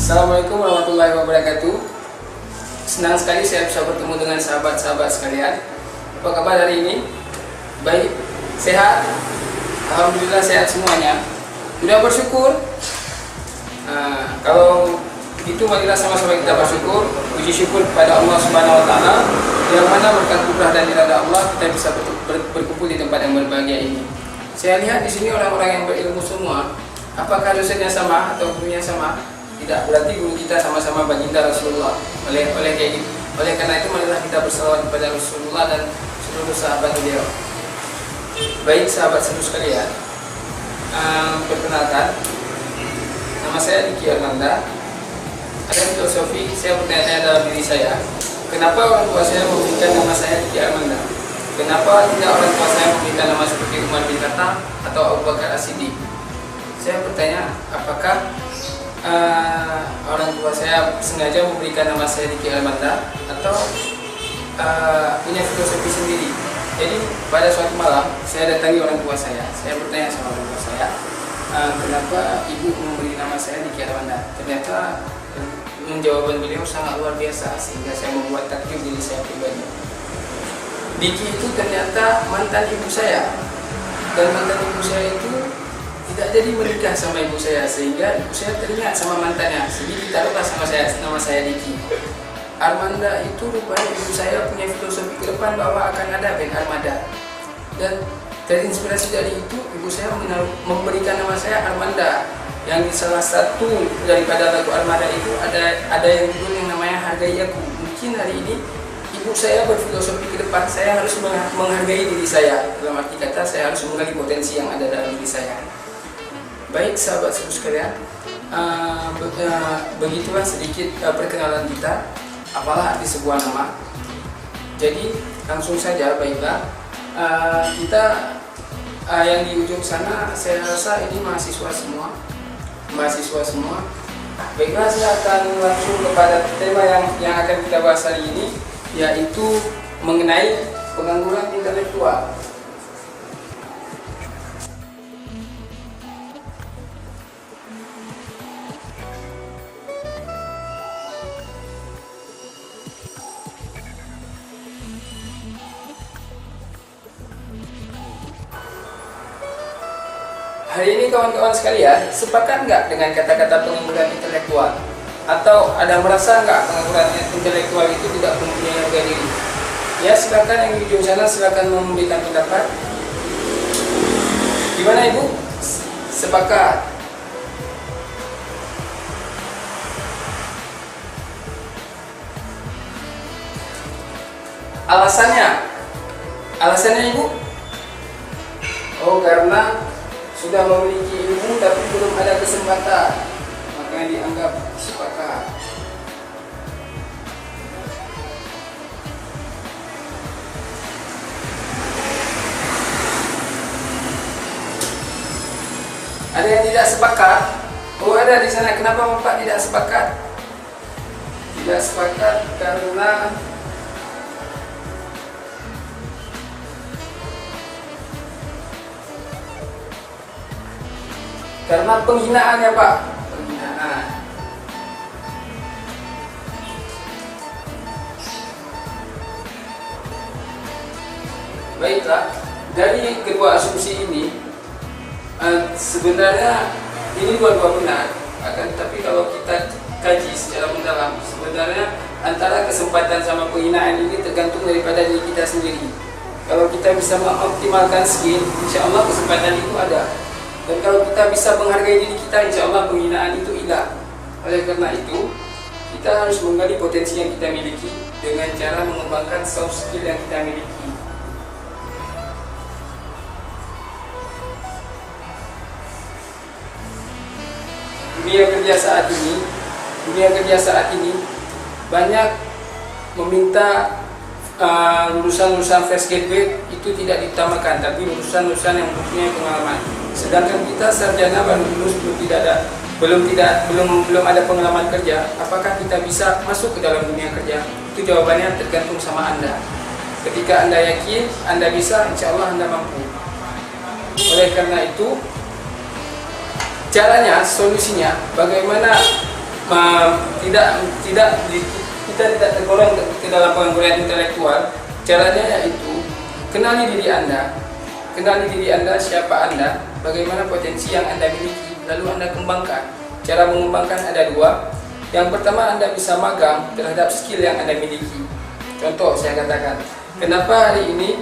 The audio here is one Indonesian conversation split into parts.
Assalamualaikum warahmatullahi wabarakatuh. Senang sekali saya bisa bertemu dengan sahabat-sahabat sekalian. Apa kabar hari ini? Baik, sehat? Alhamdulillah sehat semuanya. Sudah bersyukur? Kalau itu marilah sama-sama kita bersyukur, puji syukur kepada Allah Subhanahu wa taala yang mana berkat kudrah dan irada Allah kita bisa berkumpul di tempat yang berbahagia ini. Saya lihat di sini orang-orang yang berilmu semua. Apakah dosennya sama atau gurunya sama? Tidak, berarti guru kita sama-sama baginda Rasulullah. Oleh karena itu marilah kita bersalawat kepada Rasulullah dan seluruh sahabat beliau. Baik sahabat seluruh sekalian, perkenalkan, nama saya Diki Armanda. Ada filosofi saya bertanya dalam diri saya, kenapa orang tua saya memberikan nama saya Diki Armanda? Kenapa tidak orang tua saya memberikan nama seperti Umar bin Khattab atau Abu Bakar As-Siddiq? Saya bertanya, apakah orang tua saya sengaja memberikan nama saya Diki Armanda atau punya filosofi sendiri. Jadi pada suatu malam saya datangi orang tua saya bertanya sama orang tua saya, kenapa ibu memberi nama saya Diki Armanda? Ternyata jawaban beliau sangat luar biasa sehingga saya membuat takjub diri saya pribadi. Diki itu ternyata mantan ibu saya, dan mantan ibu saya itu tidak jadi menikah sama ibu saya, sehingga ibu saya teringat sama mantannya, jadi ditaruhlah sama saya nama saya Diki Armanda. Itu rupanya ibu saya punya filosofi ke depan bahwa akan ada band Armada, dan terinspirasi dari itu ibu saya memberikan nama saya Armanda, yang di salah satu daripada lagu Armada itu ada yang judul yang namanya Hargai Aku. Mungkin hari ini ibu saya berfilosofi ke depan, saya harus menghargai diri saya, dalam arti kata saya harus menggali potensi yang ada dalam diri saya. Baik sahabat seluruh sekalian, begitulah sedikit perkenalan kita, apalah arti sebuah nama. Jadi langsung saja, baiklah, kita yang di ujung sana saya rasa ini mahasiswa semua. Baiklah, saya akan langsung kepada tema yang akan kita bahas hari ini, yaitu mengenai pengangguran intelektual. Hari ini kawan-kawan sekalian, sepakat nggak dengan kata-kata pengangguran intelektual? Atau ada merasa nggak pengangguran intelektual itu tidak mempunyai harga diri? Ya silakan, yang di ujung sana silakan memberikan pendapat. Gimana ibu? Sepakat? Alasannya ibu? Oh, karena sudah memiliki ilmu tapi belum ada kesempatan, makanya dianggap sepakat. Ada yang tidak sepakat? Oh, ada di sana. Kenapa Bapak tidak sepakat? Tidak sepakat karena penghinaan ya Pak, penghinaan. Baiklah, dari kedua asumsi ini sebenarnya ini dua-dua benar, tapi kalau kita kaji secara mendalam, sebenarnya antara kesempatan sama penghinaan ini tergantung daripada diri kita sendiri. Kalau kita bisa mengoptimalkan skill, insya Allah kesempatan itu ada. Dan kalau kita bisa menghargai diri kita, insya Allah penghinaan itu hilang. Oleh karena itu, kita harus menggali potensi yang kita miliki dengan cara mengembangkan soft skill yang kita miliki. Dunia kerja saat ini banyak meminta lulusan-lulusan fresh graduate itu tidak ditambahkan, tapi lulusan-lulusan yang mempunyai pengalaman. Sedangkan kita sarjana baru lulus belum ada pengalaman kerja, apakah kita bisa masuk ke dalam dunia kerja? Itu jawabannya tergantung sama Anda. Ketika Anda yakin Anda bisa, insya Allah Anda mampu. Oleh karena itu, caranya, solusinya, bagaimana kita tidak tergolong ke dalam pengangguran intelektual. Caranya yaitu kenali diri Anda, siapa Anda, bagaimana potensi yang Anda miliki, lalu Anda kembangkan. Cara mengembangkan ada dua. Yang pertama, Anda bisa magang terhadap skill yang Anda miliki. Contoh, saya katakan, kenapa hari ini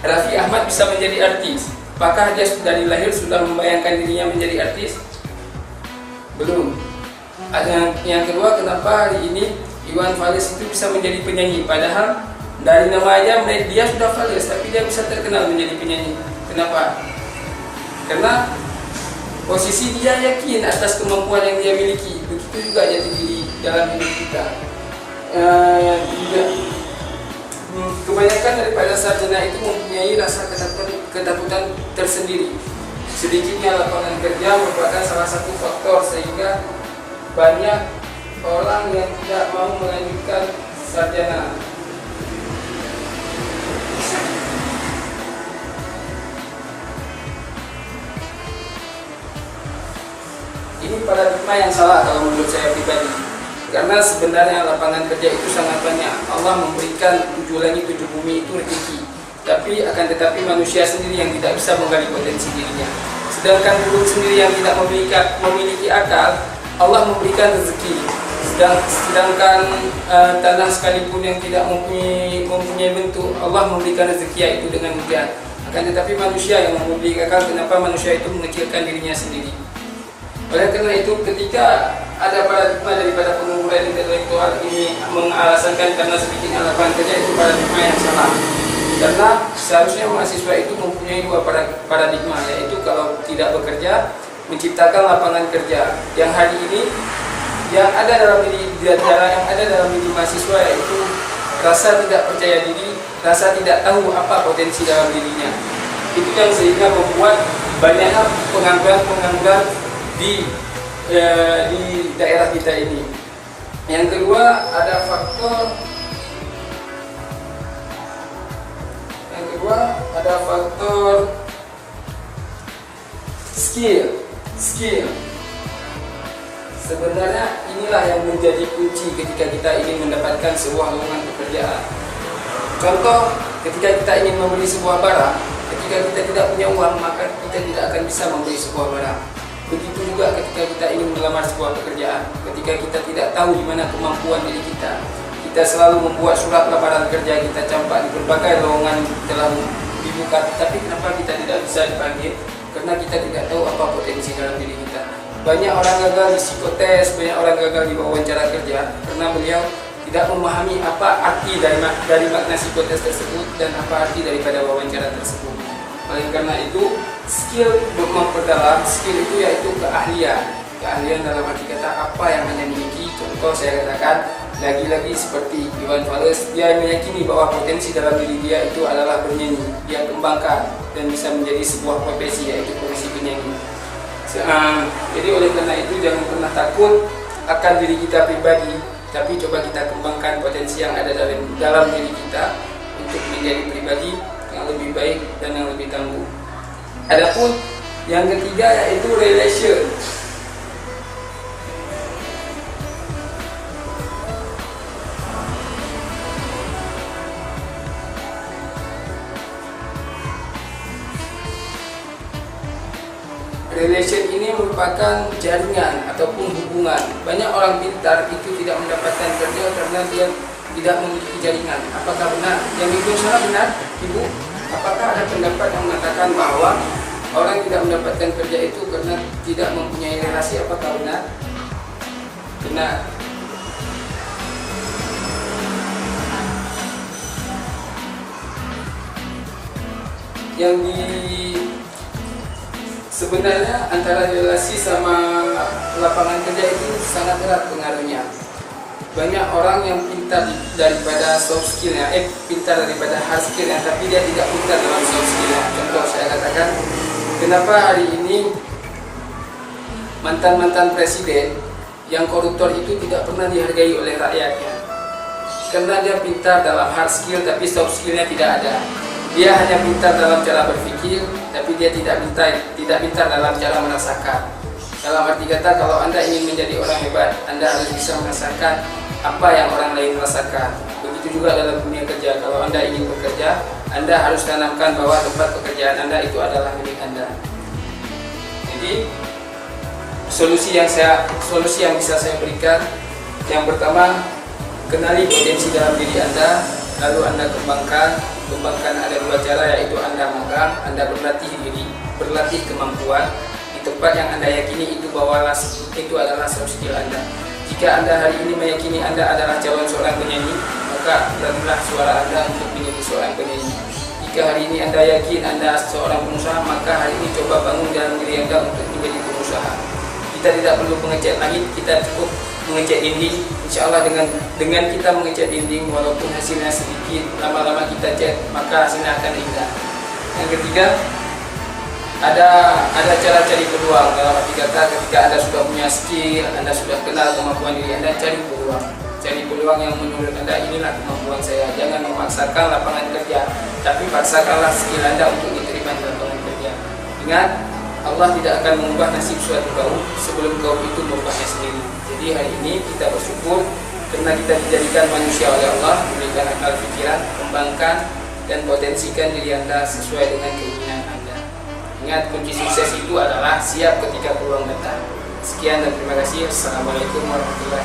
Raffi Ahmad bisa menjadi artis? Apakah dia dari lahir sudah membayangkan dirinya menjadi artis? Belum. Yang kedua, kenapa hari ini Iwan Fals itu bisa menjadi penyanyi? Padahal dari nama aja dia sudah Fals, tapi dia bisa terkenal menjadi penyanyi. Kenapa? Karena posisi dia yakin atas kemampuan yang dia miliki. Begitu juga jati diri dalam hidup kita. Kebanyakan daripada sarjana itu mempunyai rasa ketakutan tersendiri. Sedikitnya lapangan kerja merupakan salah satu faktor sehingga banyak orang yang tidak mau melanjutkan sarjana. Ini paradigma yang salah kalau menurut saya pribadi. Karena sebenarnya lapangan kerja itu sangat banyak. Allah memberikan 7 langit 7 bumi itu rezeki. Tetapi manusia sendiri yang tidak bisa menggali potensi dirinya. Sedangkan burung sendiri yang tidak memiliki akal, Allah memberikan rezeki. Sedangkan tanah sekalipun yang tidak mempunyai bentuk, Allah memberikan rezeki yaitu dengan hujan. Akan tetapi manusia yang memiliki akal, kenapa manusia itu mengecilkan dirinya sendiri? Oleh karena itu, ketika ada paradigma daripada pengangguran intelektual ini mengalasankan karena sedikitnya lapangan kerja, itu paradigma yang salah. Karena seharusnya mahasiswa itu mempunyai dua paradigma, yaitu kalau tidak bekerja, menciptakan lapangan kerja. Yang hari ini yang ada dalam diri mahasiswa yaitu rasa tidak percaya diri, rasa tidak tahu apa potensi dalam dirinya. Itu yang sehingga membuat banyaknya pengangguran di daerah kita ini. Yang kedua ada faktor skill. Sebenarnya inilah yang menjadi kunci ketika kita ingin mendapatkan sebuah lowongan pekerjaan. Contoh, ketika kita ingin membeli sebuah barang, ketika kita tidak punya uang, maka kita tidak akan bisa membeli sebuah barang. Begitu juga ketika kita ingin melamar sebuah pekerjaan, ketika kita tidak tahu di mana kemampuan diri kita selalu membuat surat lamaran kerja, kita campak di berbagai lowongan telah dibuka, tapi kenapa kita tidak bisa dipanggil? Karena kita tidak tahu apa potensi dalam diri kita. Banyak orang gagal di psikotes, banyak orang gagal di wawancara kerja karena beliau tidak memahami apa arti dari makna psikotes tersebut dan apa arti daripada wawancara tersebut. Oleh karena itu, skill untuk memperdalam, skill itu yaitu keahlian dalam arti kata apa yang Anda miliki. Contoh saya katakan, lagi-lagi seperti Iwan Fals, dia meyakini bahwa potensi dalam diri dia itu adalah bernyanyi. Dia kembangkan dan bisa menjadi sebuah profesi, yaitu profesi penyanyi. Jadi oleh karena itu jangan pernah takut akan diri kita pribadi, tapi coba kita kembangkan potensi yang ada dalam diri kita untuk menjadi pribadi yang lebih baik dan yang lebih tangguh. Adapun yang ketiga yaitu relation. Relation ini merupakan jaringan ataupun hubungan. Banyak orang pintar itu tidak mendapatkan kerja karena dia tidak memiliki jaringan. Apakah benar? Yang itu salah benar, Ibu? Apakah ada pendapat yang mengatakan bahwa orang tidak mendapatkan kerja itu karena tidak mempunyai relasi? Apakah benar? Benar. Sebenarnya antara relasi sama lapangan kerja itu sangat erat pengaruhnya. Banyak orang yang pintar daripada soft skillnya, pintar daripada hard skillnya, tapi dia tidak pintar dalam soft skillnya. Contoh saya katakan, kenapa hari ini mantan-mantan presiden yang koruptor itu tidak pernah dihargai oleh rakyatnya? Karena dia pintar dalam hard skill, tapi soft skillnya tidak ada. Dia hanya pintar dalam cara berpikir, tapi dia tidak pintar dalam cara merasakan. Dalam arti kata, kalau Anda ingin menjadi orang hebat, Anda harus bisa merasakan apa yang orang lain rasakan. Begitu juga dalam dunia kerja. Kalau Anda ingin bekerja, Anda harus tanamkan bahwa tempat pekerjaan Anda itu adalah milik Anda. Jadi solusi yang bisa saya berikan, yang pertama, kenali potensi dalam diri Anda, lalu Anda kembangkan ada dua cara, yaitu Anda magang, Anda berlatih diri, berlatih kemampuan di tempat yang Anda yakini itu adalah soft skill Anda. Jika Anda hari ini meyakini Anda adalah calon seorang penyanyi, maka berilah suara Anda untuk menjadi seorang penyanyi. Jika hari ini Anda yakin Anda seorang pengusaha, maka hari ini coba bangun dalam diri Anda untuk menjadi pengusaha. Kita tidak perlu mengecat langit, kita cukup mengecat dinding. Insya Allah dengan kita mengecat dinding, walaupun hasilnya sedikit, lama-lama kita cat, maka hasilnya akan indah. Yang ketiga, ada cara cari peluang. Dalam arti kata, ketika Anda sudah punya skill, Anda sudah kenal kemampuan diri Anda, cari peluang yang menurut Anda inilah kemampuan saya. Jangan memaksakan lapangan kerja, tapi paksakanlah skill Anda untuk diterima di lapangan kerja. Ingat, Allah tidak akan mengubah nasib suatu kaum sebelum kaum itu merubahnya sendiri. Jadi hari ini kita bersyukur karena kita dijadikan manusia oleh Allah, diberikan akal pikiran, kembangkan dan potensikan diri Anda sesuai dengan keinginan Anda. Ingat, kunci sukses itu adalah siap ketika peluang datang. Sekian dan terima kasih. Assalamualaikum warahmatullahi wabarakatuh.